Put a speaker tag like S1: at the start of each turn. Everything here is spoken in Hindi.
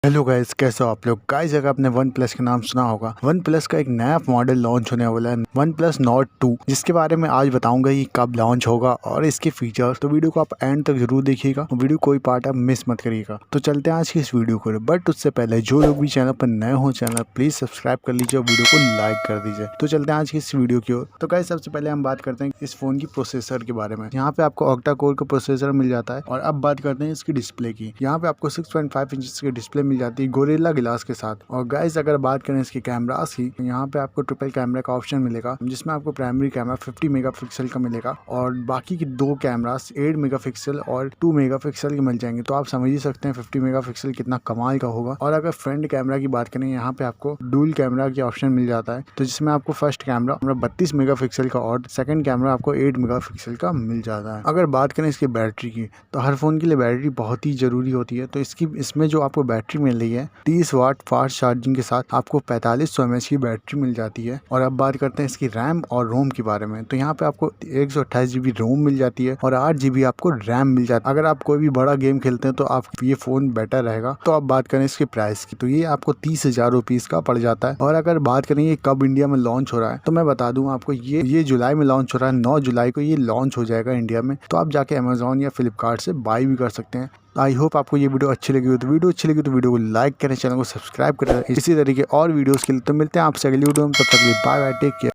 S1: हेलो गाइस, कैसे हो आप लोग। गाइस, अगर आपने वन प्लस का नाम सुना होगा, वन प्लस का एक नया मॉडल लॉन्च होने वाला है, वन प्लस नॉट 2, जिसके बारे में आज बताऊंगा ये कब लॉन्च होगा और इसके फीचर्स। तो वीडियो को आप एंड तक जरूर देखिएगा, वीडियो कोई पार्ट आप मिस मत करिएगा। तो चलते हैं आज की इस वीडियो को। बट उससे पहले जो लोग भी चैनल पर नए हो, चैनल प्लीज सब्सक्राइब कर लीजिए और वीडियो को लाइक कर दीजिए। तो चलते हैं आज की इस वीडियो की ओर। तो गाइस, सबसे पहले हम बात करते हैं इस फोन की प्रोसेसर के बारे में। यहाँ पे आपको ऑक्टा कोर का प्रोसेसर मिल जाता है। और अब बात करते हैं इसकी डिस्प्ले की। यहाँ पे आपको 6.5 इंच की डिस्प्ले मिल जाती है गोरिल्ला ग्लास के साथ। और गाइस, अगर बात करें इसके कैमरास की, यहाँ पे आपको ट्रिपल कैमरा का ऑप्शन मिलेगा, जिसमें आपको प्राइमरी कैमरा 50 मेगापिक्सल का मिलेगा और बाकी की दो कैमरास 8 मेगापिक्सल और 2 मेगापिक्सल के मिल जाएंगे। तो आप समझ ही सकते हैं 50 मेगापिक्सल कितना कमाल का होगा। और अगर फ्रंट कैमरा की बात करें, यहाँ पे आपको डुअल कैमरा की ऑप्शन मिल जाता है, तो जिसमें आपको फर्स्ट कैमरा 32 मेगापिक्सल का और सेकंड कैमरा आपको 8 मेगापिक्सल का मिल जाता है। अगर बात करें इसकी बैटरी की, तो हर फोन के लिए बैटरी बहुत ही जरूरी होती है। तो इसमें जो आपको बैटरी मिल रही है 30 वाट फास्ट चार्जिंग के साथ आपको 4500 mAh की बैटरी मिल जाती है। और अब बात करते हैं इसकी रैम और रोम के बारे में। तो यहाँ पे आपको 128 GB रोम मिल जाती है और 8 GB आपको रैम मिल जाती है। अगर आप कोई भी बड़ा गेम खेलते हैं तो आप ये फोन बेटर रहेगा। तो अब बात करें इसके प्राइस की, तो ये आपको 30,000 रुपीज का पड़ जाता है। और अगर बात करें ये कब इंडिया में लॉन्च हो रहा है, तो मैं बता दूं आपको, ये जुलाई में लॉन्च हो रहा है। 9 जुलाई को ये लॉन्च हो जाएगा इंडिया में। तो आप जाके अमेजोन या फ्लिपकार्ट से बाई भी कर सकते हैं। आई होप आपको ये वीडियो अच्छी लगी हो। तो वीडियो को लाइक करें, चैनल को सब्सक्राइब करें इसी तरीके और वीडियोस के लिए। तो मिलते हैं आपसे अगली वीडियो में, तब तक के लिए बाय बाय, टेक केयर।